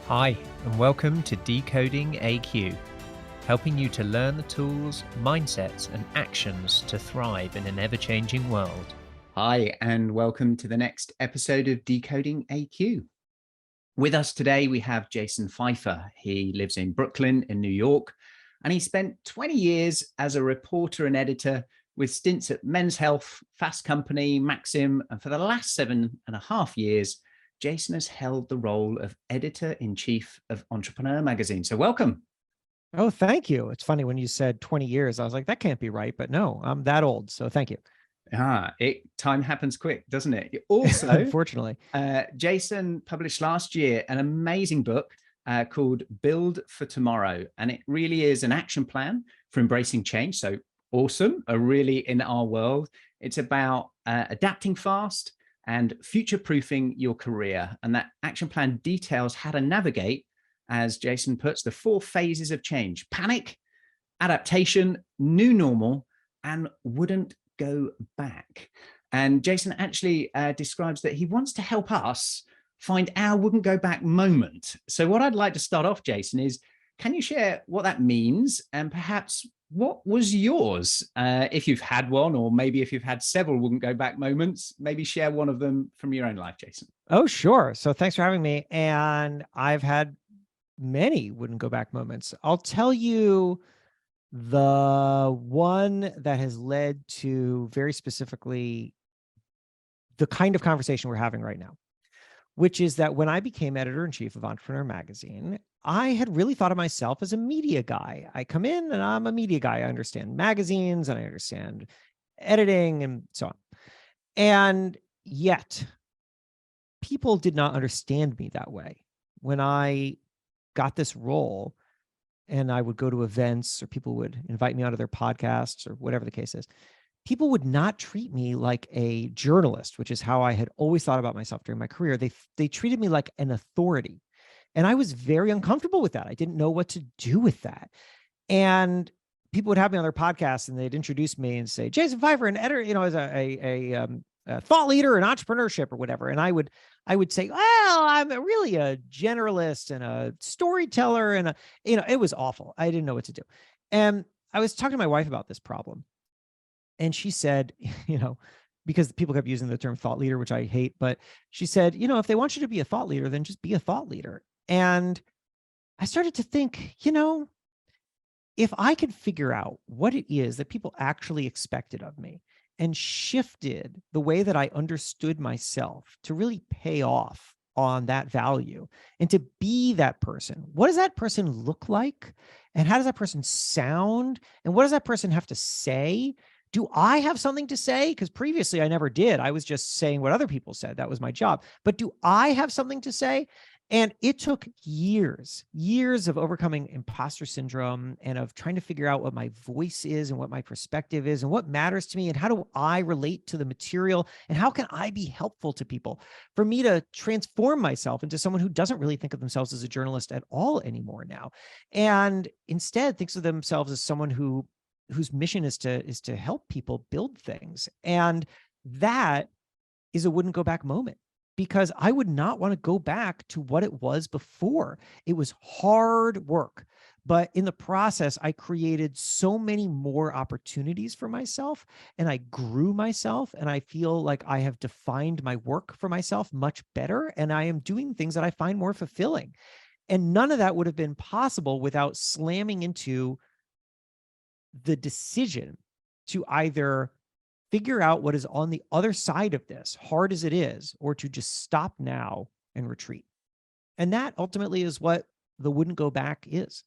Hi, and welcome to Decoding AQ, helping you to learn the tools, mindsets, and actions to thrive in an ever-changing world. Hi, and welcome to the next episode of Decoding AQ. With us today, we have Jason Feifer. He lives in Brooklyn in New York, and he spent 20 years as a reporter and editor with stints at Men's Health, Fast Company, Maxim, and for the last 7.5 years, Jason has held the role of editor-in-chief of Entrepreneur magazine. So welcome. Oh, thank you. It's funny when you said 20 years, I was like, that can't be right, but no, I'm that old. So thank you. Time happens quick, doesn't it? Also, unfortunately, Jason published last year an amazing book called Build for Tomorrow. And it really is an action plan for embracing change. So awesome, really in our world. It's about adapting fast and future-proofing your career. And that action plan details how to navigate, as Jason puts, the 4 phases of change: panic, adaptation, new normal, and wouldn't go back. And Jason actually describes that he wants to help us find our wouldn't go back moment. So what I'd like to start off, Jason, is can you share what that means and perhaps what was yours, if you've had one, or maybe if you've had several wouldn't go back moments, maybe share one of them from your own life, Jason. Oh, sure. So thanks for having me. And I've had many wouldn't go back moments. I'll tell you the one that has led to very specifically the kind of conversation we're having right now, which is that when I became editor-in-chief of Entrepreneur magazine, I had really thought of myself as a media guy. I come in and I'm a media guy. I understand magazines and I understand editing and so on. And yet people did not understand me that way. When I got this role and I would go to events or people would invite me onto their podcasts or whatever the case is, people would not treat me like a journalist, which is how I had always thought about myself during my career. They treated me like an authority. And I was very uncomfortable with that. I didn't know what to do with that. And people would have me on their podcast and they'd introduce me and say, Jason Feifer, an editor, as a thought leader in entrepreneurship or whatever. And I would say, well, I'm really a generalist and a storyteller. And it was awful. I didn't know what to do. And I was talking to my wife about this problem. And she said, because people kept using the term thought leader, which I hate, but she said, if they want you to be a thought leader, then just be a thought leader. And I started to think, if I could figure out what it is that people actually expected of me and shifted the way that I understood myself to really pay off on that value and to be that person, what does that person look like? And how does that person sound? And what does that person have to say? Do I have something to say? Because previously I never did. I was just saying what other people said. That was my job. But do I have something to say? And it took years of overcoming imposter syndrome and of trying to figure out what my voice is and what my perspective is and what matters to me and how do I relate to the material and how can I be helpful to people for me to transform myself into someone who doesn't really think of themselves as a journalist at all anymore now, and instead thinks of themselves as someone whose mission is to help people build things. And that is a wouldn't go back moment, because I would not want to go back to what it was before. It was hard work, but in the process, I created so many more opportunities for myself and I grew myself. And I feel like I have defined my work for myself much better. And I am doing things that I find more fulfilling. And none of that would have been possible without slamming into the decision to either figure out what is on the other side of this, hard as it is, or to just stop now and retreat. And that ultimately is what the wouldn't go back is.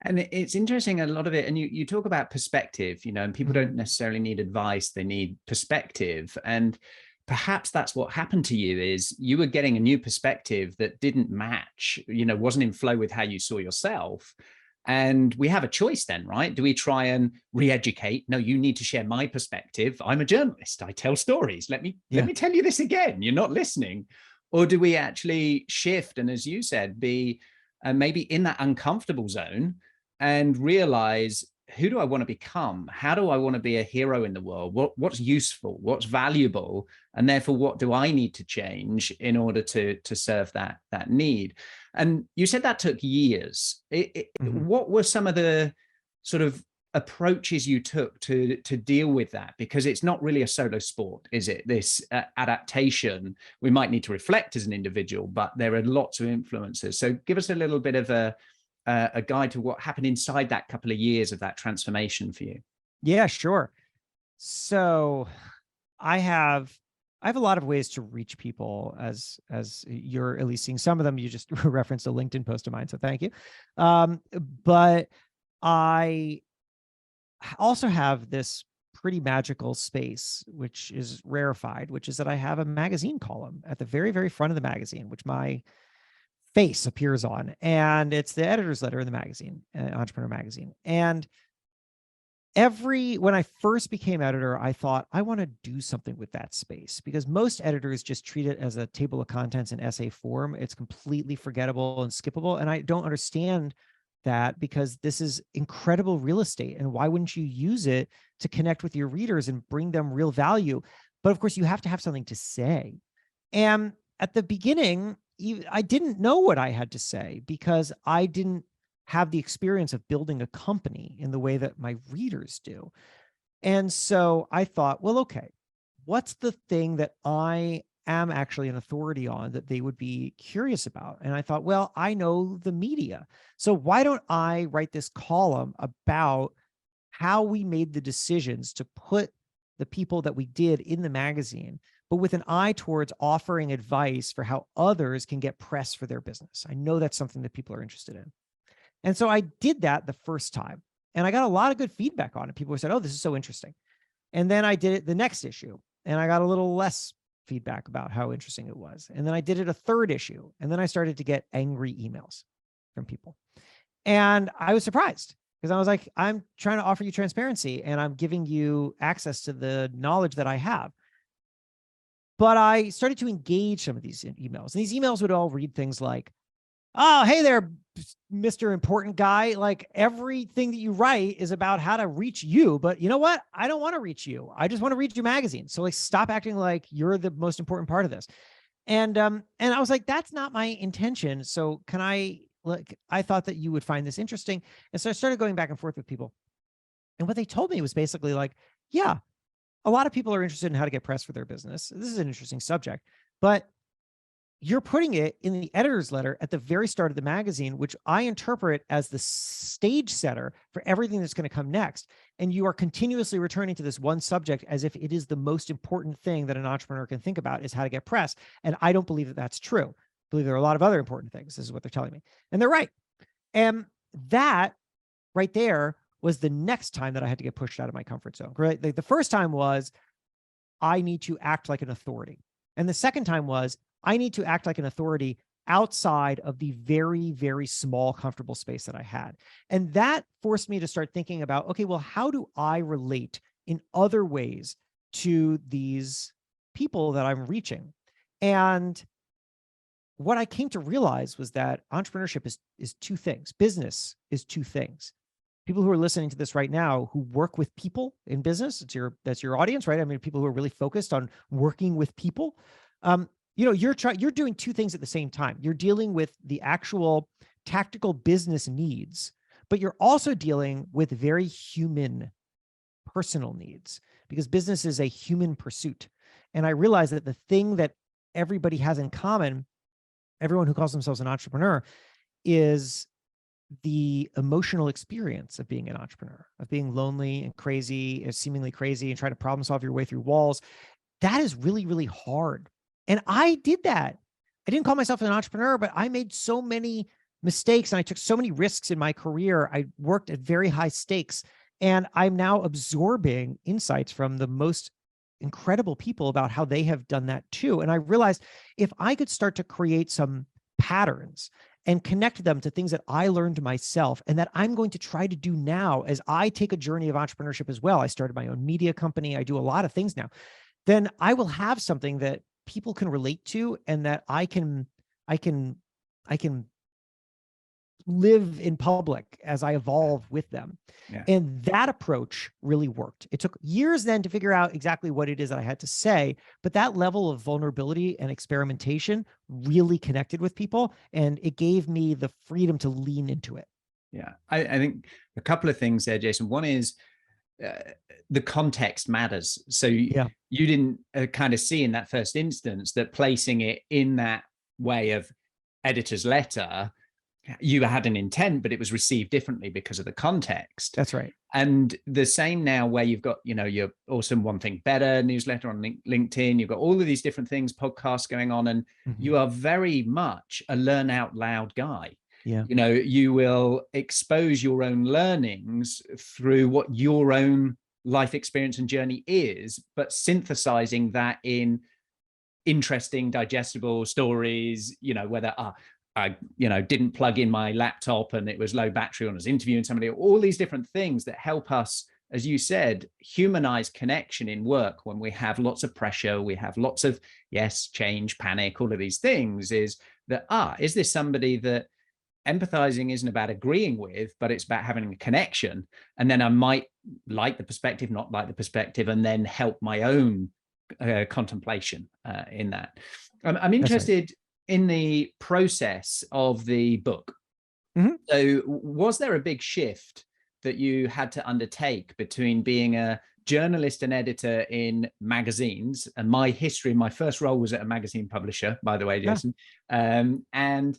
And it's interesting, a lot of it, and you talk about perspective, and people don't necessarily need advice, they need perspective. And perhaps that's what happened to you, is you were getting a new perspective that didn't match, wasn't in flow with how you saw yourself. And we have a choice then, right? Do we try and re-educate? No, you need to share my perspective. I'm a journalist. I tell stories. Let me tell you this again. You're not listening. Or do we actually shift and, as you said, be maybe in that uncomfortable zone and realize who do I want to become? How do I want to be a hero in the world? What's useful? What's valuable? And therefore, what do I need to change in order to serve that need? And you said that took years. What were some of the sort of approaches you took to deal with that? Because it's not really a solo sport, is it? This adaptation, we might need to reflect as an individual, but there are lots of influences. So give us a little bit of a guide to what happened inside that couple of years of that transformation for you. Yeah, sure. So I have a lot of ways to reach people, as you're at least seeing some of them. You just referenced a LinkedIn post of mine, so thank you. But I also have this pretty magical space, which is rarefied, which is that I have a magazine column at the very, very front of the magazine, which my face appears on, and it's the editor's letter in the magazine, Entrepreneur Magazine. And when I first became editor, I thought I want to do something with that space, because most editors just treat it as a table of contents in essay form. It's completely forgettable and skippable. And I don't understand that, because this is incredible real estate. And why wouldn't you use it to connect with your readers and bring them real value? But of course, you have to have something to say. And at the beginning, I didn't know what I had to say, because I didn't have the experience of building a company in the way that my readers do. And so I thought, well, okay, what's the thing that I am actually an authority on that they would be curious about? And I thought, well, I know the media. So why don't I write this column about how we made the decisions to put the people that we did in the magazine, but with an eye towards offering advice for how others can get press for their business. I know that's something that people are interested in. And so I did that the first time, and I got a lot of good feedback on it. People said, oh, this is so interesting. And then I did it the next issue, and I got a little less feedback about how interesting it was. And then I did it a third issue, and then I started to get angry emails from people. And I was surprised, because I was like, I'm trying to offer you transparency, and I'm giving you access to the knowledge that I have. But I started to engage some of these emails, and these emails would all read things like, oh, hey there, Mr. Important Guy. Like, everything that you write is about how to reach you. But you know what? I don't want to reach you. I just want to read your magazine. So like, stop acting like you're the most important part of this. And I was like, that's not my intention. So can I thought that you would find this interesting. And so I started going back and forth with people. And what they told me was basically like, yeah, a lot of people are interested in how to get press for their business. This is an interesting subject, but you're putting it in the editor's letter at the very start of the magazine, which I interpret as the stage setter for everything that's going to come next. And you are continuously returning to this one subject as if it is the most important thing that an entrepreneur can think about, is how to get press. And I don't believe that that's true. I believe there are a lot of other important things. This is what they're telling me. And they're right. And that right there was the next time that I had to get pushed out of my comfort zone. Right? The first time was, I need to act like an authority. And the second time was, I need to act like an authority outside of the very, very small, comfortable space that I had. And that forced me to start thinking about, okay, well, how do I relate in other ways to these people that I'm reaching? And what I came to realize was that entrepreneurship is two things. Business is two things. People who are listening to this right now who work with people in business, that's your audience, right? I mean, people who are really focused on working with people. You're doing two things at the same time. You're dealing with the actual tactical business needs, but you're also dealing with very human, personal needs, because business is a human pursuit. And I realized that the thing that everybody has in common, everyone who calls themselves an entrepreneur, is the emotional experience of being an entrepreneur, of being lonely and crazy, and seemingly crazy, and trying to problem solve your way through walls. That is really, really hard. And I did that. I didn't call myself an entrepreneur, but I made so many mistakes and I took so many risks in my career. I worked at very high stakes, and I'm now absorbing insights from the most incredible people about how they have done that too. And I realized if I could start to create some patterns and connect them to things that I learned myself and that I'm going to try to do now as I take a journey of entrepreneurship as well. I started my own media company. I do a lot of things now. Then I will have something that people can relate to, and that I can live in public as I evolve with them. Yeah. And that approach really worked. It took years then to figure out exactly what it is that I had to say, but that level of vulnerability and experimentation really connected with people, and it gave me the freedom to lean into it. Yeah, I think a couple of things there, Jason. One is the context matters. So you didn't kind of see in that first instance that placing it in that way of editor's letter, you had an intent, but it was received differently because of the context. That's right. And the same now where you've got, your awesome One Thing Better newsletter on LinkedIn, you've got all of these different things, podcasts going on, and you are very much a learn out loud guy. Yeah. You will expose your own learnings through what your own life experience and journey is, but synthesizing that in interesting, digestible stories, whether I didn't plug in my laptop and it was low battery when I was interviewing somebody, all these different things that help us, as you said, humanize connection in work when we have lots of pressure, we have lots of, change, panic, all of these things, is that, is this somebody that empathizing isn't about agreeing with, but it's about having a connection. And then I might like the perspective, not like the perspective, and then help my own contemplation in that. I'm interested in the process of the book. So was there a big shift that you had to undertake between being a journalist and editor in magazines? And my first role was at a magazine publisher, by the way, Jason, and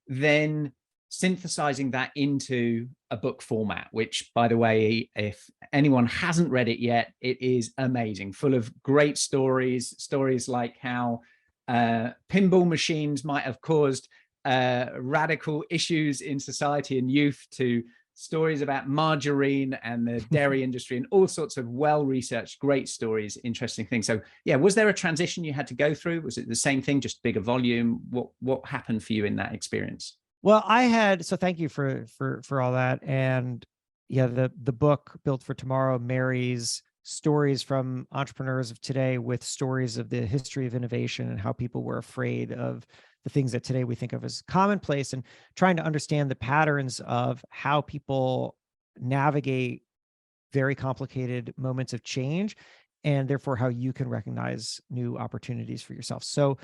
then synthesizing that into a book format, which, by the way, if anyone hasn't read it yet, it is amazing, full of great stories like how pinball machines might have caused radical issues in society and youth, to stories about margarine and the dairy industry, and all sorts of well-researched, great stories, interesting things. So was there a transition you had to go through? Was it the same thing, just bigger volume? What happened for you in that experience? Well, so thank you for all that. And the book Built for Tomorrow marries stories from entrepreneurs of today with stories of the history of innovation and how people were afraid of the things that today we think of as commonplace, and trying to understand the patterns of how people navigate very complicated moments of change, and therefore how you can recognize new opportunities for yourself. So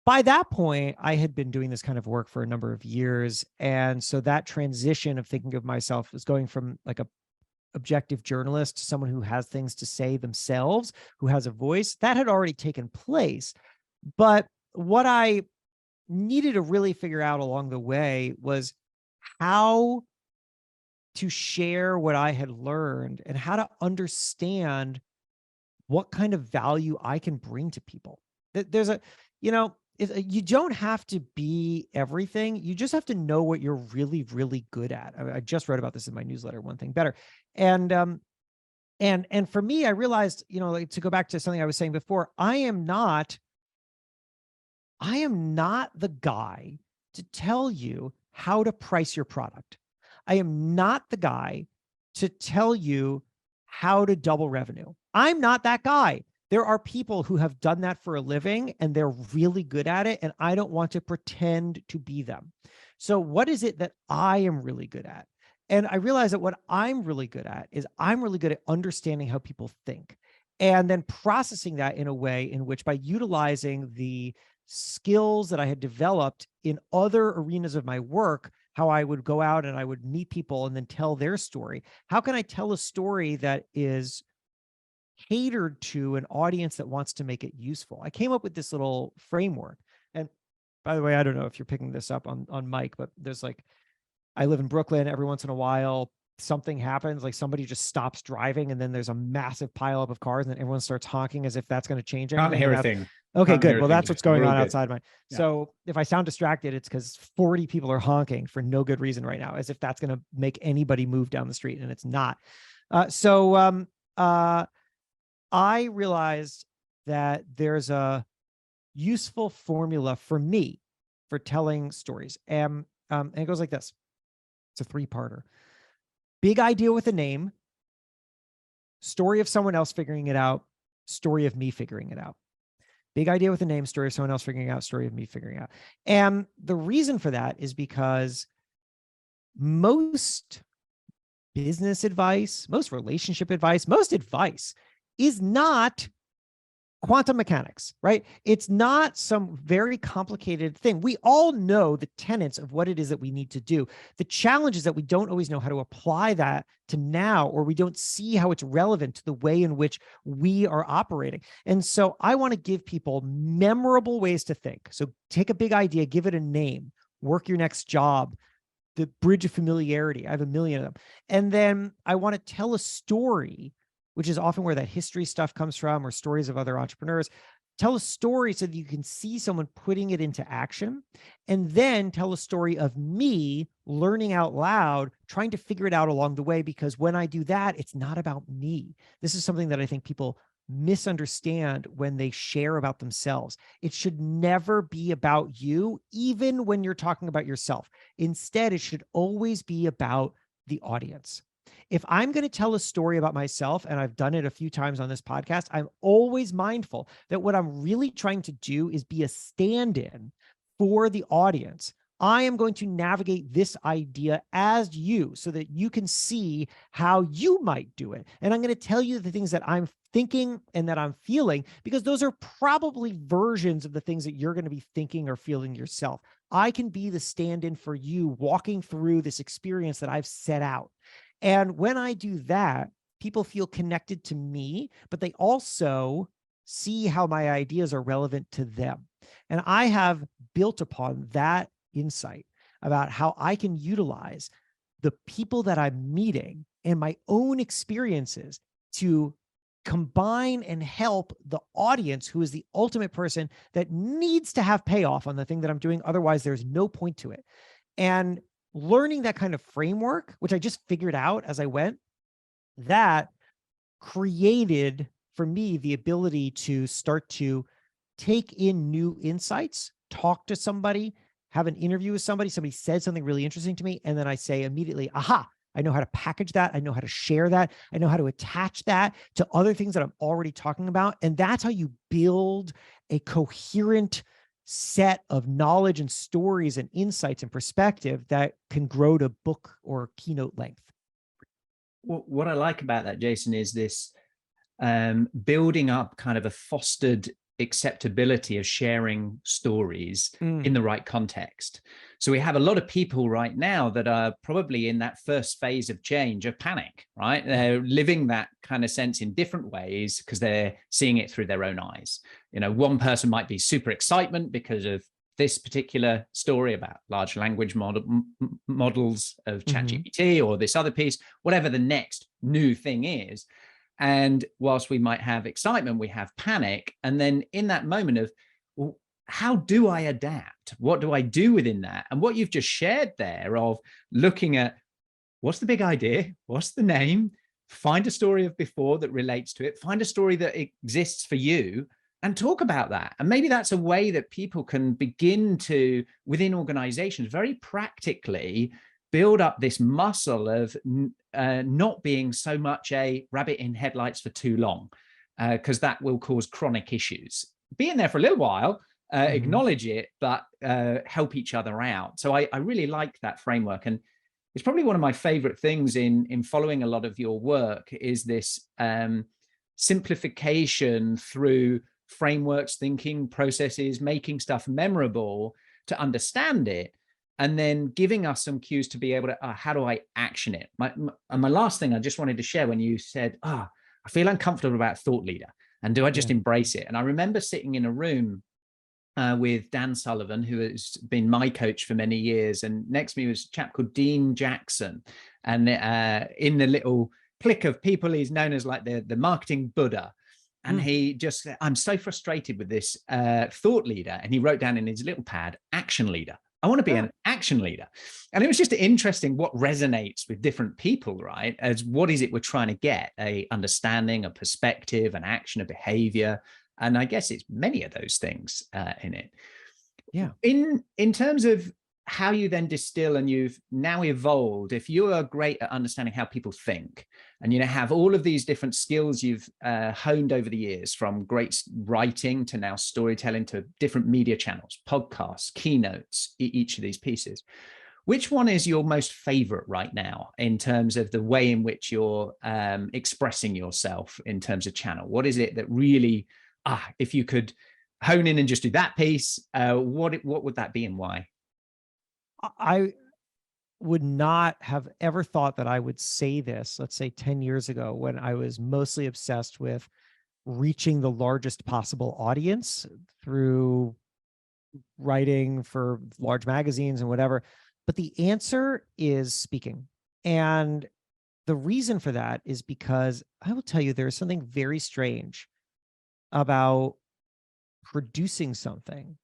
by that point, I had been doing this kind of work for a number of years. And so that transition of thinking of myself as going from like a objective journalist to someone who has things to say themselves, who has a voice, that had already taken place. But what I needed to really figure out along the way was how to share what I had learned and how to understand what kind of value I can bring to people. There's you don't have to be everything. You just have to know what you're really, really good at. I just wrote about this in my newsletter, One Thing Better. And for me, I realized, to go back to something I was saying before, I am not the guy to tell you how to price your product. I am not the guy to tell you how to double revenue. I'm not that guy. There are people who have done that for a living and they're really good at it, and I don't want to pretend to be them. So what is it that I am really good at? And I realize that what I'm really good at is I'm really good at understanding how people think, and then processing that in a way in which, by utilizing the skills that I had developed in other arenas of my work, how I would go out and I would meet people and then tell their story. How can I tell a story that is catered to an audience that wants to make it useful? I came up with this little framework. And by the way, I don't know if you're picking this up on mic, but there's I live in Brooklyn. Every once in a while, something happens, like somebody just stops driving and then there's a massive pileup of cars and then everyone starts honking as if that's going to change anything. Can't hear a thing. Okay, good. Well, that's what's going on good. outside mine. Yeah. So if I sound distracted, it's because 40 people are honking for no good reason right now, as if that's going to make anybody move down the street, and it's not. I realized that there's a useful formula for me for telling stories. And it goes like this. It's a 3-parter. Big idea with a name, story of someone else figuring it out, story of me figuring it out. Big idea with a name, story of someone else figuring it out, story of me figuring it out. And the reason for that is because most business advice, most relationship advice, most advice is not quantum mechanics, right? It's not some very complicated thing. We all know the tenets of what it is that we need to do. The challenge is that we don't always know how to apply that to now, or we don't see how it's relevant to the way in which we are operating. And so I want to give people memorable ways to think. So take a big idea, give it a name, work your next job, the bridge of familiarity. I have a million of them. And then I want to tell a story, which is often where that history stuff comes from, or stories of other entrepreneurs. Tell a story so that you can see someone putting it into action, and then tell a story of me learning out loud, trying to figure it out along the way, because when I do that, it's not about me. This is something that I think people misunderstand when they share about themselves. It should never be about you, even when you're talking about yourself. Instead, it should always be about the audience. If I'm going to tell a story about myself, and I've done it a few times on this podcast, I'm always mindful that what I'm really trying to do is be a stand-in for the audience. I am going to navigate this idea as you, so that you can see how you might do it. And I'm going to tell you the things that I'm thinking and that I'm feeling, because those are probably versions of the things that you're going to be thinking or feeling yourself. I can be the stand-in for you, walking through this experience that I've set out. And when I do that, people feel connected to me, but they also see how my ideas are relevant to them. And I have built upon that insight about how I can utilize the people that I'm meeting and my own experiences to combine and help the audience, who is the ultimate person that needs to have payoff on the thing that I'm doing. Otherwise, there's no point to it. And learning that kind of framework, which I just figured out as I went, that created for me the ability to start to take in new insights, talk to somebody, have an interview with somebody, somebody said something really interesting to me, and then I say immediately, aha, I know how to package that. I know how to share that. I know how to attach that to other things that I'm already talking about. And that's how you build a coherent set of knowledge and stories and insights and perspective that can grow to book or keynote length. Well, what I like about that, Jason, is this building up kind of a fostered acceptability of sharing stories in the right context. So we have a lot of people right now that are probably in that first phase of change, of panic, right? They're living that kind of sense in different ways because they're seeing it through their own eyes. You know, one person might be super excitement because of this particular story about large language models of ChatGPT, or this other piece, whatever the next new thing is. And whilst we might have excitement, we have panic. And then in that moment of, well, how do I adapt? What do I do within that? And what you've just shared there of looking at what's the big idea? What's the name? Find a story of before that relates to it. Find a story that exists for you and talk about that. And maybe that's a way that people can begin to, within organizations, very practically build up this muscle of not being so much a rabbit in headlights for too long, because that will cause chronic issues. Be in there for a little while, acknowledge it, but help each other out. So I really like that framework. And it's probably one of my favorite things in following a lot of your work is this simplification through frameworks, thinking processes, making stuff memorable to understand it, and then giving us some cues to be able to, how do I action it? My last thing I just wanted to share, when you said, I feel uncomfortable about thought leader, and do I just embrace it? And I remember sitting in a room with Dan Sullivan, who has been my coach for many years. And next to me was a chap called Dean Jackson. And in the little clique of people, he's known as like the marketing Buddha. And he just said, I'm so frustrated with this thought leader. And he wrote down in his little pad, action leader. I want to be an action leader. And it was just interesting what resonates with different people, right? As what is it we're trying to get? A understanding, a perspective, an action, a behavior. And I guess it's many of those things in it. Yeah. In terms of how you then distill, and you've now evolved, if you are great at understanding how people think, and you know have all of these different skills you've honed over the years, from great writing to now storytelling to different media channels, podcasts, keynotes, each of these pieces, Which one is your most favorite right now in terms of the way in which you're expressing yourself in terms of channel? What is it that really, if you could hone in and just do that piece, what would that be and why? I would not have ever thought that I would say this, let's say 10 years ago, when I was mostly obsessed with reaching the largest possible audience through writing for large magazines and whatever. But the answer is speaking. And the reason for that is because I will tell you, there is something very strange about producing something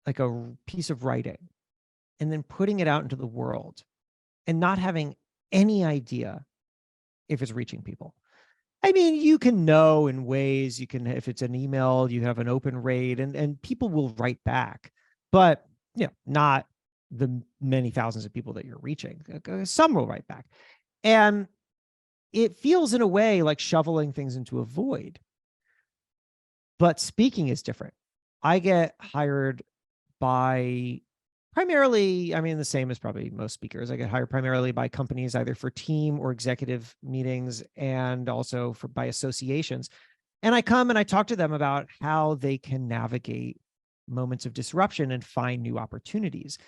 like a piece of writing and then putting it out into the world and not having any idea if it's reaching people. I mean, you can know in ways, you can, if it's an email, you have an open rate and people will write back, but not the many thousands of people that you're reaching. Some will write back. And it feels in a way like shoveling things into a void. But speaking is different. I get hired by primarily, I mean, the same as probably most speakers. I get hired primarily by companies, either for team or executive meetings, and also by associations. And I come and I talk to them about how they can navigate moments of disruption and find new opportunities.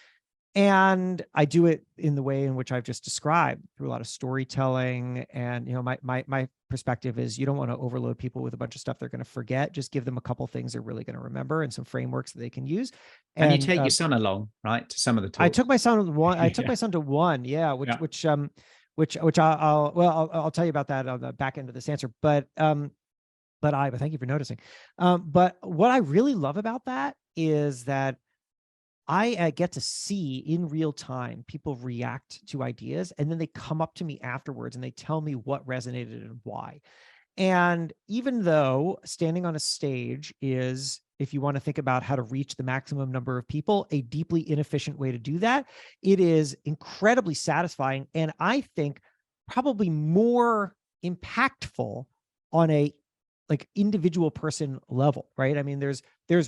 And I do it in the way in which I've just described, through a lot of storytelling. And my perspective is, you don't want to overload people with a bunch of stuff they're going to forget. Just give them a couple things they're really going to remember and some frameworks that they can use. And you take your son along, right, to some of the talks. I took my son to one. I took my son to one, which I'll tell you about that on the back end of this answer. But thank you for noticing. But what I really love about that is that I get to see in real time people react to ideas, and then they come up to me afterwards and they tell me what resonated and why. And even though standing on a stage is, if you want to think about how to reach the maximum number of people, a deeply inefficient way to do that, it is incredibly satisfying. And I think probably more impactful on a individual person level, right? I mean, there's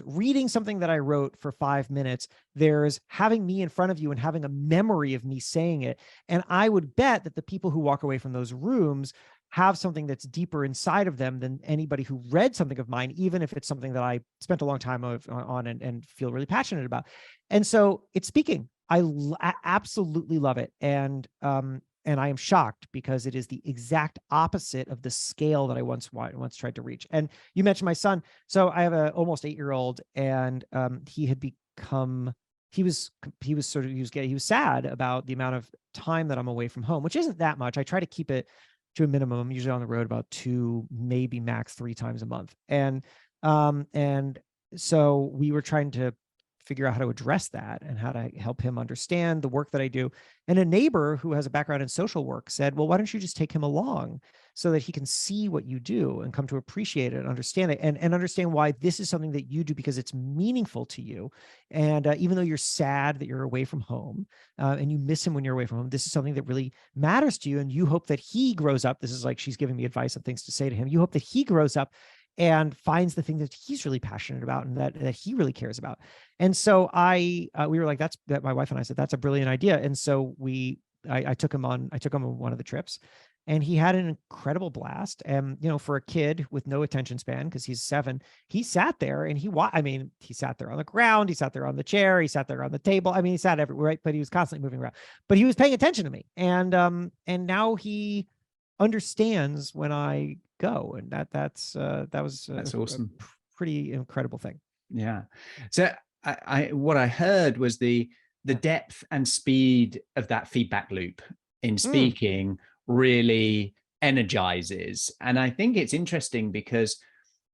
reading something that I wrote for 5 minutes. There's having me in front of you and having a memory of me saying it. And I would bet that the people who walk away from those rooms have something that's deeper inside of them than anybody who read something of mine, even if it's something that I spent a long time on and feel really passionate about. And so it's speaking. I absolutely love it. And I am shocked because it is the exact opposite of the scale that I once tried to reach. And you mentioned my son. So I have an almost 8-year-old, and he had become, he was sad about the amount of time that I'm away from home, which isn't that much. I try to keep it to a minimum. I'm usually on the road about 2, maybe max 3 times a month. And so we were trying to figure out how to address that and how to help him understand the work that I do. And a neighbor who has a background in social work said, well, why don't you just take him along so that he can see what you do and come to appreciate it and understand it, and understand why this is something that you do because it's meaningful to you. And even though you're sad that you're away from home and you miss him when you're away from home, this is something that really matters to you. And you hope that he grows up. This is like, she's giving me advice and things to say to him. You hope that he grows up and finds the thing that he's really passionate about and that he really cares about. And so we were like, my wife and I said, that's a brilliant idea. And so I took him on one of the trips, and he had an incredible blast. And, for a kid with no attention span, because he's 7, he sat there and he sat there on the ground, he sat there on the chair, he sat there on the table. I mean, he sat everywhere, right? But he was constantly moving around, but he was paying attention to me. And now he understands when I go, and that's awesome. A pretty incredible thing. Yeah. So what I heard was the depth and speed of that feedback loop in speaking really energizes. And I think it's interesting because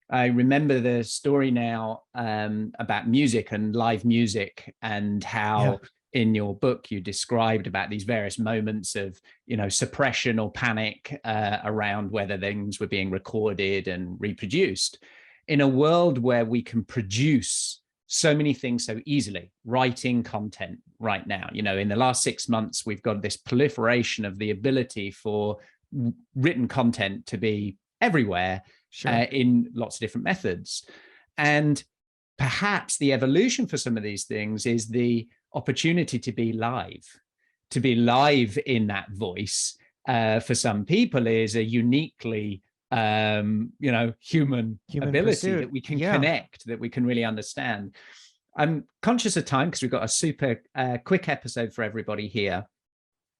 I remember the story now about music and live music, and how in your book you described about these various moments of, suppression or panic around whether things were being recorded and reproduced. In a world where we can produce so many things so easily, writing content right now, in the last 6 months, we've got this proliferation of the ability for written content to be everywhere, in lots of different methods. And perhaps the evolution for some of these things is the opportunity to be live in that voice. For some people is a uniquely human ability pursuit. that we can connect, that we can really understand. I'm conscious of time because we've got a super quick episode for everybody here.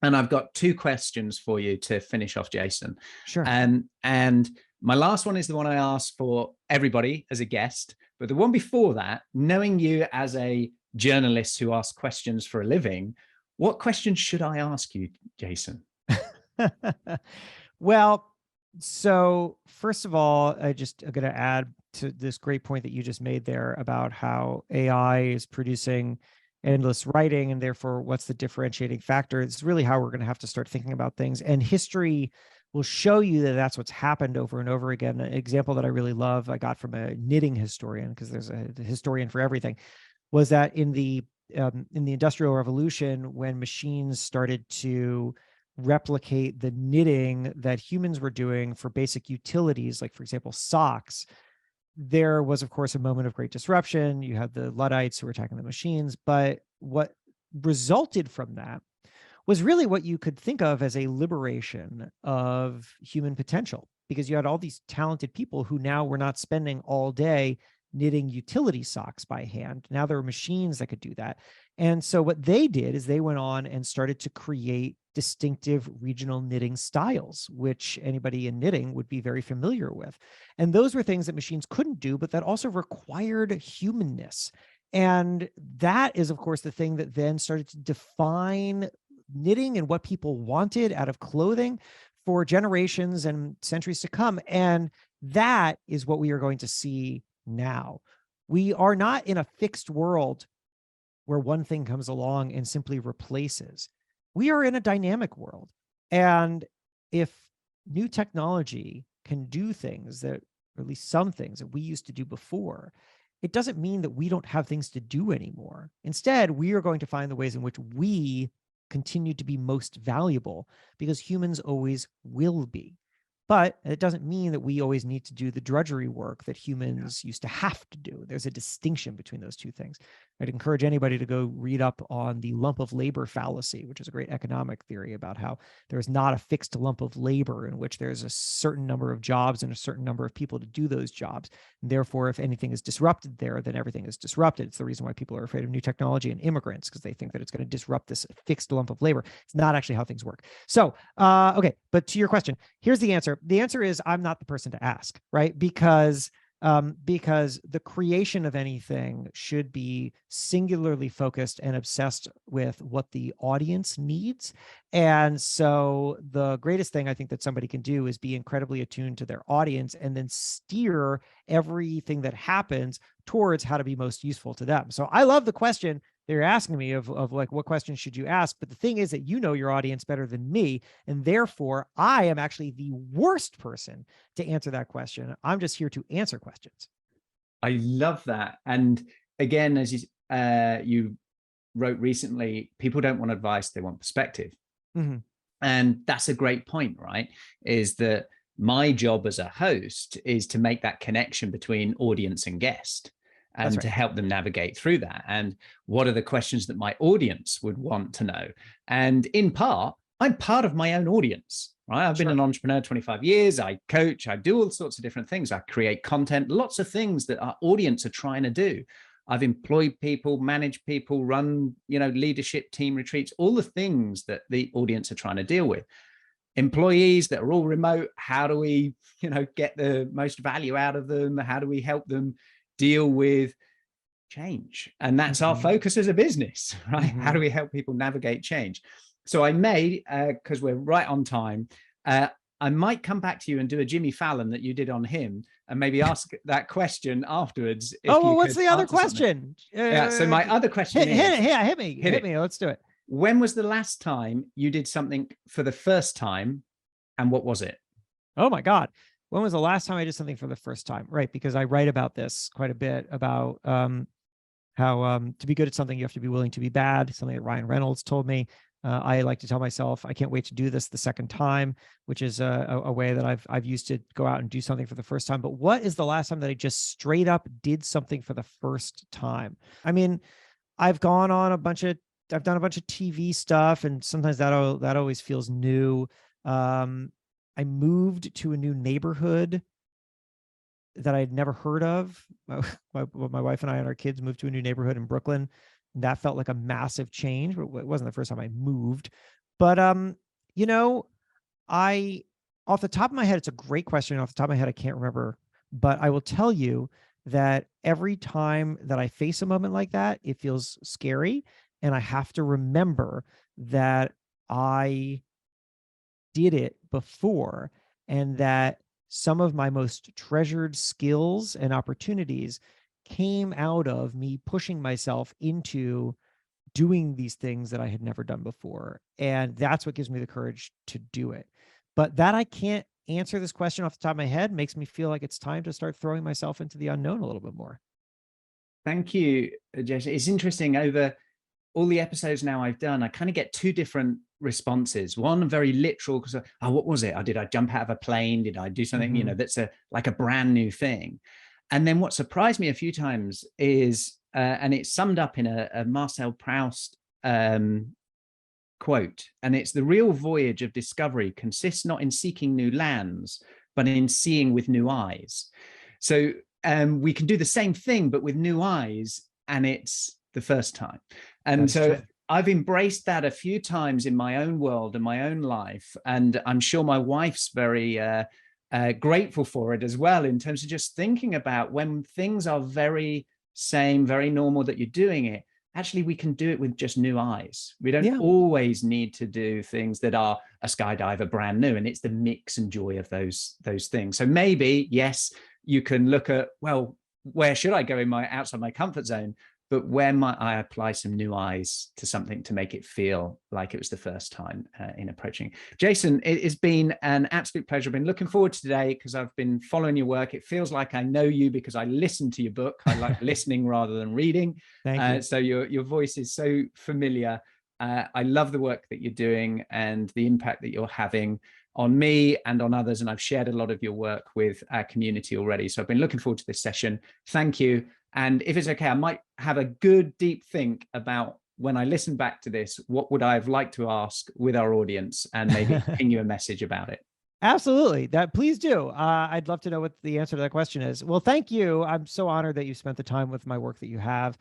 And I've got 2 questions for you to finish off, Jason. Sure. And my last one is the one I asked for everybody as a guest. But the one before that, knowing you as a journalist who asks questions for a living, what questions should I ask you, Jason? Well, so first of all, I'm going to add to this great point that you just made there about how AI is producing endless writing, and therefore what's the differentiating factor. It's really how we're going to have to start thinking about things, and history will show you that that's what's happened over and over again. An example that I really love, I got from a knitting historian, because there's a historian for everything, was that in the Industrial Revolution, when machines started to replicate the knitting that humans were doing for basic utilities, like, for example, socks, there was, of course, a moment of great disruption. You had the Luddites who were attacking the machines, but what resulted from that was really what you could think of as a liberation of human potential, because you had all these talented people who now were not spending all day knitting utility socks by hand. Now there were machines that could do that. And so what they did is they went on and started to create distinctive regional knitting styles, which anybody in knitting would be very familiar with. And those were things that machines couldn't do, but that also required humanness. And that is, of course, the thing that then started to define knitting and what people wanted out of clothing for generations and centuries to come. And that is what we are going to see now. We are not in a fixed world where one thing comes along and simply replaces. We are in a dynamic world. And if new technology can do things that, or at least some things that we used to do before, it doesn't mean that we don't have things to do anymore. Instead, we are going to find the ways in which we continue to be most valuable, because humans always will be. But it doesn't mean that we always need to do the drudgery work that humans used to have to do. There's a distinction between those two things. I'd encourage anybody to go read up on the lump of labor fallacy, which is a great economic theory about how there's not a fixed lump of labor in which there's a certain number of jobs and a certain number of people to do those jobs. And therefore, if anything is disrupted there, then everything is disrupted. It's the reason why people are afraid of new technology and immigrants, because they think that it's going to disrupt this fixed lump of labor. It's not actually how things work. So, okay, but to your question, here's the answer. The answer is I'm not the person to ask, right? Because the creation of anything should be singularly focused and obsessed with what the audience needs. And so the greatest thing I think that somebody can do is be incredibly attuned to their audience and then steer everything that happens towards how to be most useful to them. So I love the question they're asking me of like, what questions should you ask? But the thing is that you know your audience better than me. And therefore, I am actually the worst person to answer that question. I'm just here to answer questions. I love that. And again, as you wrote recently, people don't want advice, they want perspective. Mm-hmm. And that's a great point, right? Is that my job as a host is to make that connection between audience and guest. And to help them navigate through that. And what are the questions that my audience would want to know? And in part, I'm part of my own audience, right? I've been an entrepreneur 25 years. I coach, I do all sorts of different things. I create content, lots of things that our audience are trying to do. I've employed people, managed people, run, leadership team retreats, all the things that the audience are trying to deal with. Employees that are all remote, how do we, get the most value out of them? How do we help them deal with change? And that's our focus as a business, right? How do we help people navigate change? So I may, because we're right on time, I might come back to you and do a Jimmy Fallon that you did on him and maybe ask that question afterwards. What's the other question? Yeah, so my other question is... Hit me. Let's do it. When was the last time you did something for the first time, and what was it? Oh my God. When was the last time I did something for the first time? Right. Because I write about this quite a bit, about how to be good at something, you have to be willing to be bad. Something that Ryan Reynolds told me. I like to tell myself, I can't wait to do this the second time, which is a way that I've used to go out and do something for the first time. But what is the last time that I just straight up did something for the first time? I mean, I've done a bunch of TV stuff, and sometimes that always feels new. I moved to a new neighborhood that I'd never heard of. My wife and I and our kids moved to a new neighborhood in Brooklyn. And that felt like a massive change, but it wasn't the first time I moved. But you know, off the top of my head, it's a great question. Off the top of my head, I can't remember, but I will tell you that every time that I face a moment like that, it feels scary. And I have to remember that I did it before, and that some of my most treasured skills and opportunities came out of me pushing myself into doing these things that I had never done before. And that's what gives me the courage to do it. But that I can't answer this question off the top of my head makes me feel like it's time to start throwing myself into the unknown a little bit more. Thank you, Jason. It's interesting, over all the episodes now I've done, I kind of get two different responses. One very literal, because what was it? Did I jump out of a plane? Did I do something, Mm-hmm. That's like a brand new thing? And then what surprised me a few times is, and it's summed up in a Marcel Proust quote, and it's: the real voyage of discovery consists not in seeking new lands, but in seeing with new eyes. So we can do the same thing, but with new eyes, and it's the first time. And so I've embraced that a few times in my own world and my own life. And I'm sure my wife's very grateful for it as well, in terms of just thinking about when things are very same, very normal, that you're doing it. Actually, we can do it with just new eyes. We don't always need to do things that are a skydiver brand new. And it's the mix and joy of those things. So maybe, yes, you can look at, well, where should I go outside my comfort zone? But where might I apply some new eyes to something to make it feel like it was the first time in approaching? Jason, it has been an absolute pleasure. I've been looking forward to today because I've been following your work. It feels like I know you because I listened to your book. I like listening rather than reading. Thank you. So your voice is so familiar. I love the work that you're doing and the impact that you're having on me and on others. And I've shared a lot of your work with our community already. So I've been looking forward to this session. Thank you. And if it's okay, I might have a good deep think about, when I listen back to this, what would I have liked to ask with our audience, and maybe ping you a message about it. Absolutely. Please do. I'd love to know what the answer to that question is. Well, thank you. I'm so honored that you spent the time with my work that you have.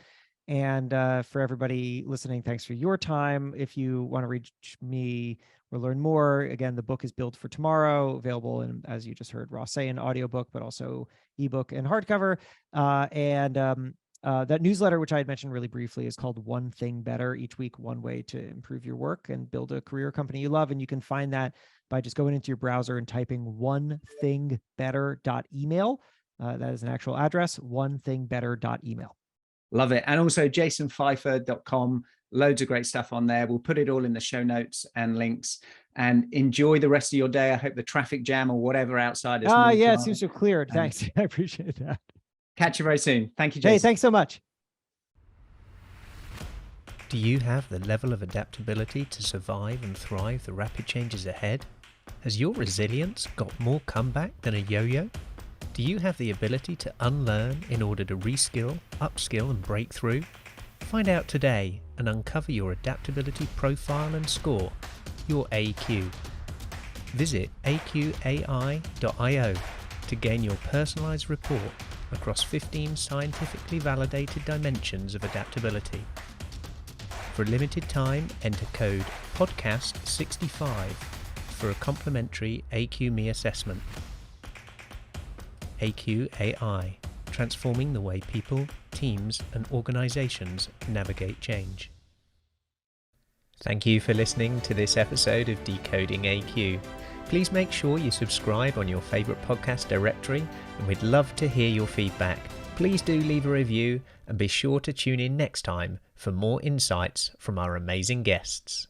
And for everybody listening, thanks for your time. If you want to reach me or learn more, again, the book is Build for Tomorrow, available in, as you just heard Ross say, an audiobook, but also ebook and hardcover. That newsletter, which I had mentioned really briefly, is called One Thing Better. Each week, one way to improve your work and build a career company you love. And you can find that by just going into your browser and typing onethingbetter.email. That is an actual address, onethingbetter.email. Love it. And also jasonfeifer.com. Loads of great stuff on there. We'll put it all in the show notes and links. And enjoy the rest of your day. I hope the traffic jam or whatever outside is. Yeah, it seems to have cleared. Thanks. I appreciate that. Catch you very soon. Thank you, Jason. Hey, thanks so much. Do you have the level of adaptability to survive and thrive the rapid changes ahead? Has your resilience got more comeback than a yo-yo? Do you have the ability to unlearn in order to reskill, upskill and break through? Find out today and uncover your adaptability profile and score, your AQ. Visit AQai.io to gain your personalized report across 15 scientifically validated dimensions of adaptability. For a limited time, enter code PODCAST65 for a complimentary AQME assessment. AQai, transforming the way people, teams, and organizations navigate change. Thank you for listening to this episode of Decoding AQ. Please make sure you subscribe on your favorite podcast directory, and we'd love to hear your feedback. Please do leave a review and be sure to tune in next time for more insights from our amazing guests.